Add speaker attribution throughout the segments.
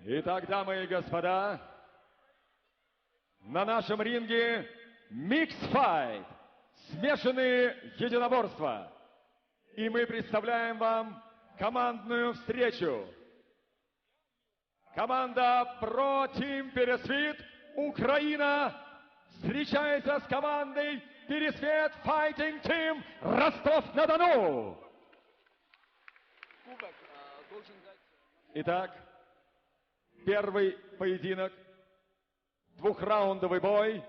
Speaker 1: Итак, дамы и господа, на нашем ринге микс-файт, смешанные единоборства. И мы представляем вам командную встречу. Команда Pro Team Пересвет, Украина, встречается с командой Пересвет Fighting Team Ростов-на-Дону. Итак, первый поединок, двухраундовый бой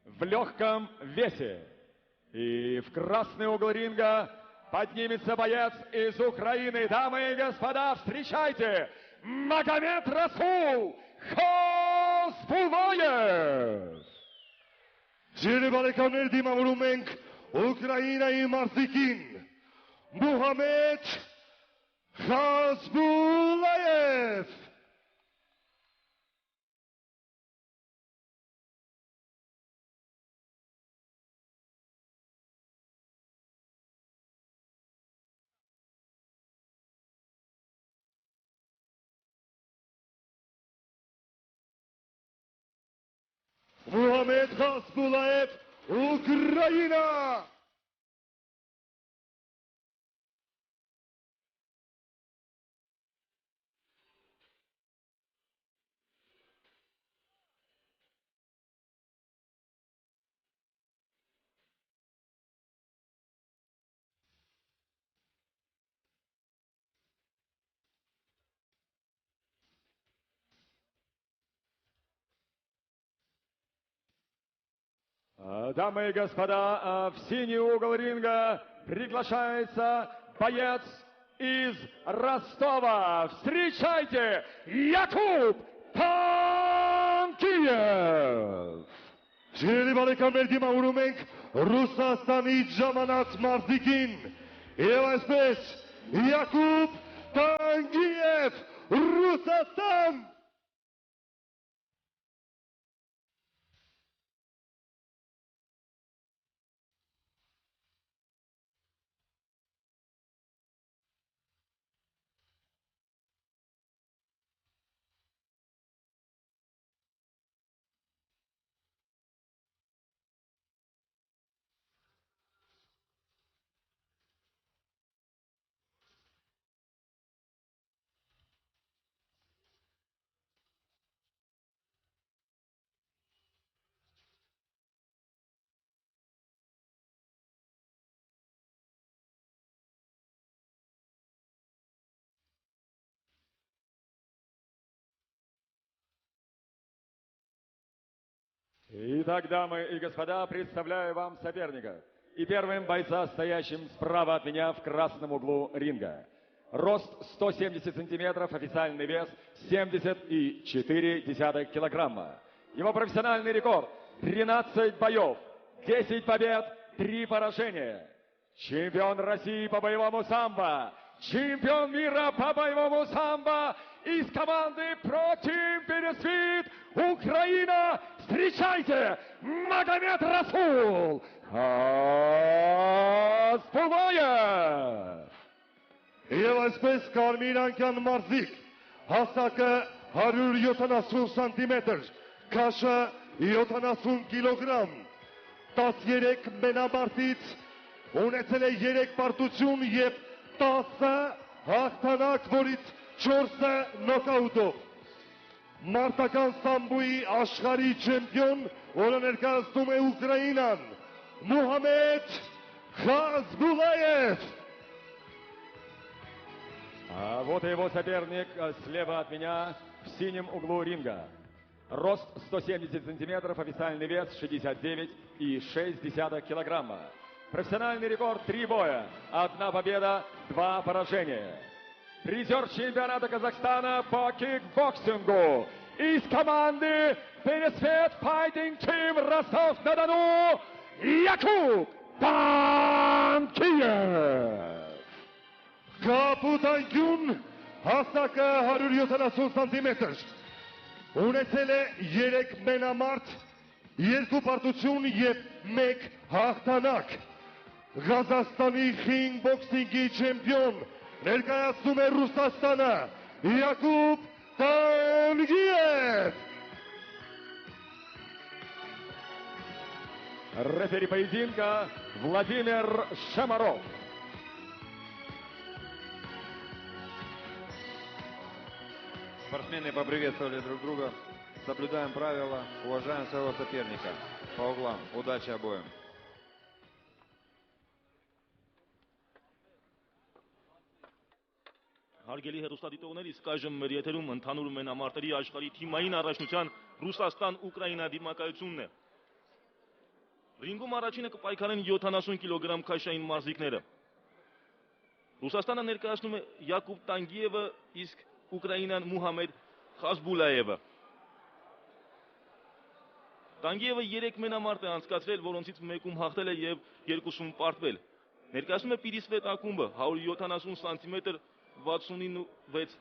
Speaker 1: в легком весе. И в красный угол ринга поднимется боец из Украины. Дамы и господа, встречайте! Магомед Расул Խազբուլաև!
Speaker 2: Ջերի բարեկամներ, դիմավորում ենք Ուկրաինայի մարզիկին Մուհամեդ Խազբուլաև! Мухаммед Хасбулаев, Украина!
Speaker 1: Дамы и господа, в синий угол ринга приглашается боец из Ростова. Встречайте, Якуб Տանկիև!
Speaker 2: Ջերի բարեկամներ, դիմավորում ենք Ռուսաստանի ժամանած մարզիկին եւ այսպես Յակուբ Տանկիև, Ռուսաստան!
Speaker 1: Итак, дамы и господа, представляю вам соперника. И первым бойца, стоящим справа от меня в красном углу ринга. Рост 170 сантиметров, официальный вес 70,4 килограмма. Его профессиональный рекорд 13 боев, 10 побед, 3 поражения. Чемпион России по боевому самбо, чемпион мира по боевому самбо из команды Pro Team Пересвет, Украина. Встречайте, Магомед Расул Խազբուլաև!
Speaker 2: Եվ այսպես կարմիր անկյան մարզիկ, հասակը 170 սանտիմետր, քաշը 70 կիլոգրամ, 13 մենամարտից ունեցել է 3 պարտություն և 10 հաղթանակ, որից 4-ը նոկաուտով։ Մարտական սամբոյի աշխարհի չեմպիոն, որը ներկայացնում է Ուկրաինան, Մուհամեդ Խազբուլաև!
Speaker 1: А вот и его соперник слева от меня в синем углу ринга. Рост 170 сантиметров, официальный вес 69,6 килограмма. Профессиональный рекорд 3 боя, 1 победа, 2 поражения. Призер чемпионата Казахстана по кикбоксингу из команды Пересвет Fighting Team Ростов-на-Дону Якуб Տանկիև!
Speaker 2: Կապուտանկյուն, հասակը 170 սանտիմետր, ունեցել է 3 մենամարտ, 2 պարտություն և 1 հաղթանակ, Ղազախստանի խինգ բոքսինգի չեմպիոն, ներկայացնում է Ռուսաստանը, Յակուբ Տանկիև!
Speaker 1: Рефери поединка Владимир Шамаров.
Speaker 3: Спортсмены поприветствовали друг друга. Соблюдаем правила, уважаем своего соперника. По углам. Удачи обоим.
Speaker 4: Հարգելի հեռուստադիտողներ, իսկ այժմ մեր եթերում ընդհանուր մենամարտերի աշխարհի թիմային առաջնության Ռուսաստան-Ուկրաինա դիմակայությունն է։ Ռինգում առաջինը կպայքարեն 70 կիլոգրամ քաշային մարզիկները։ Ռուսաստանը ներկայացնում է Յակուբ Տանգիևը, իսկ Ուկրաինան Մուհամեդ Խազբուլաևը։ Տանգիևը 3 մենամարտ է անցկացրել, որոնցից մեկում հաղթել է եւ 2-ում պարտվել։ Ներկայացնում է Պիրիսվետ ակումբը 170 սանտիմետր 69.6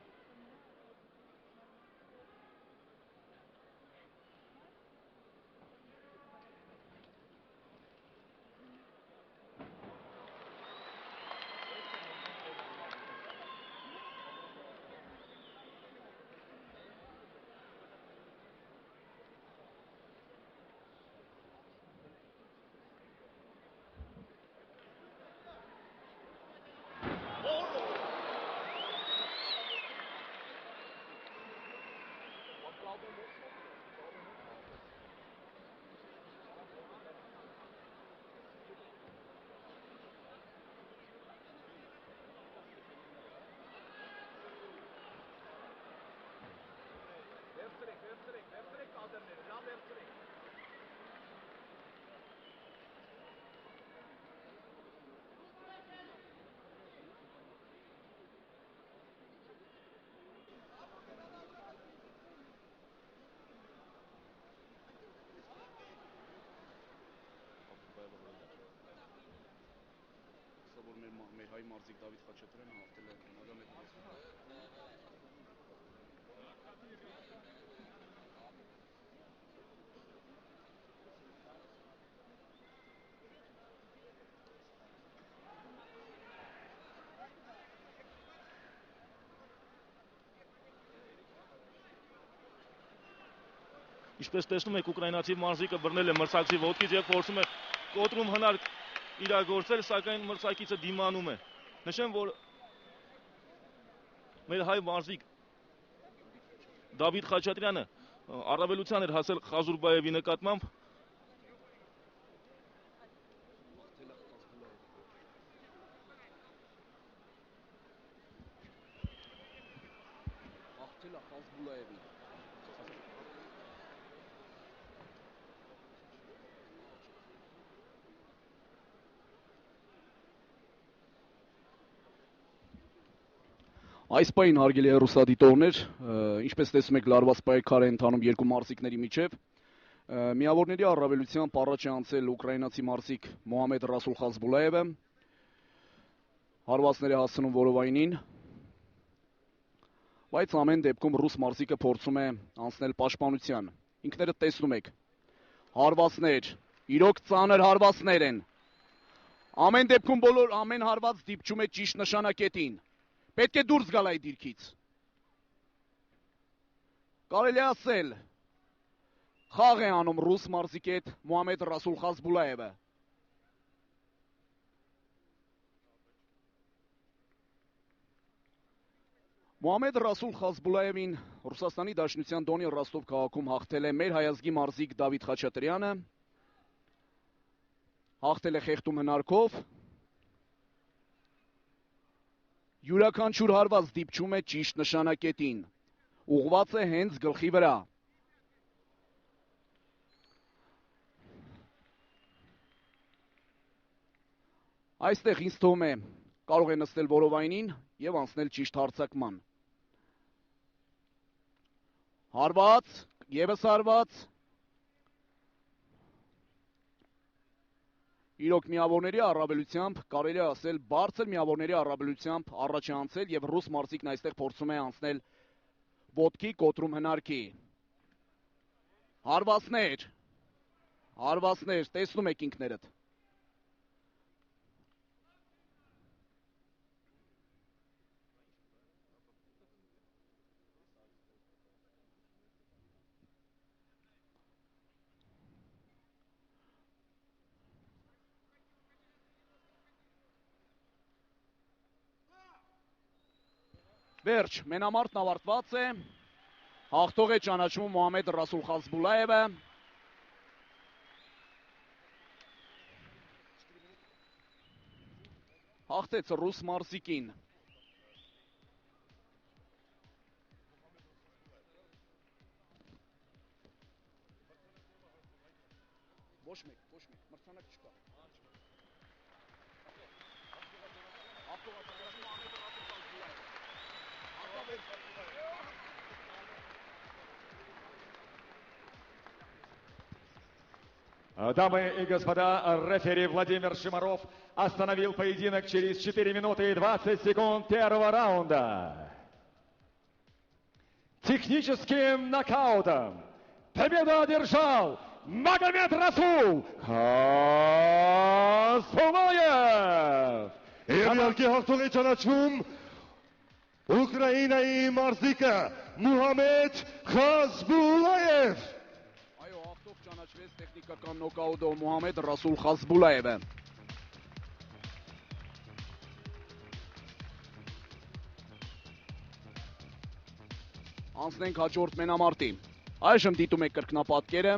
Speaker 5: մեր հայ մարզիկ Դավիթ Խաչատրյանը հաղթել է Մագոմեդ
Speaker 4: Ինչպես տեսնում եք, ուկրաինացի մարզիկը բռնել է մրցակցի ոտքից եւ փորձում է կոտրում հնարք իրագործել, սակայն մրցակիցը դիմանում է։ Նշեմ, որ մեր հայ մարզիկ Դավիթ Խաչատրյանը առավելության էր հասել Խազուրբաևի նկատմամբ։
Speaker 5: հաղթել է Խազբուլաևին։
Speaker 6: Այս պահին հարգելի հեռուստադիտողներ, ինչպես տեսնում եք, լարված պայքար է ընթանում երկու մարզիկների միջև։ Միավորների առավելությամբ առաջ է անցել ուկրաինացի մարզիկ Մոհամեդ Ռասուլ Խազբուլաևը։ Հարվածներ է հասցնում որովայնին։ Բայց ամեն դեպքում ռուս մարզիկը փորձում է անցնել պաշտպանության։ Ինքներդ տեսնում եք։ Հարվածներ, իրոք ծանր հարվածներ են։ Ամեն դեպքում ամեն հարված դիպչում է ճիշտ նշանակետին։ Պետք է դուրս գալ այդ դիրքից։ Կարելի է ասել, խաղ է անում ռուս մարզիկի հետ Մոհամեդ Ռասուլ Խազբուլաևը։ Մոհամեդ Ռասուլ Խազբուլաևին Ռուսաստանի Դաշնության Դոնի Ռոստով քաղաքում հաղթել է մեր հայազգի մարզիկ Դավիթ Խաչատրյանը։ Հաղթել է խեղդում հնարքով։ Յուրաքանչյուր հարված դիպչում է ճիշտ նշանակետին, ուղղված է հենց գլխի վրա։ Այստեղ ինձ թվում է կարող է նստել որովայնին եւ անցնել ճիշտ հարձակման։ Հարված, եւս հարված։ Իրոք միավորների առավելությամբ, կարելի է ասել, բարձր միավորների առավելությամբ առաջ է անցել եւ ռուս մարզիկն այստեղ փորձում է անցնել ոտքի կոտրում հնարքի։ Հարվածներ, տեսնում եք ինքներդ։ Վերջ, մենամարտն ավարտված է։ Հաղթող է ճանաչվում Մոհամեդ Ռասուլ Խազբուլաևը։ Հաղթեց ռուս մարզիկին։ Ոչ մեկ, մրցանակ չկա։
Speaker 1: Дамы и господа, рефери Владимир Шимаров остановил поединок через 4 минуты и 20 секунд первого раунда. Техническим нокаутом победу одержал Магомед Расул Խազբուլաև։
Speaker 2: Եվ իհարկե հաղթող է ճանաչվում Ուկրաինայի մարզիկը Մուհամեդ Խազբուլաև։
Speaker 6: Այո, հաղթող ճանաչվեց տեխնիկական նոկաուտով Մոհամեդ Ռասուլ Խազբուլաևը։ Անցնենք հաջորդ մենամարտի։ Այժմ դիտում եք կրկնապատկերը։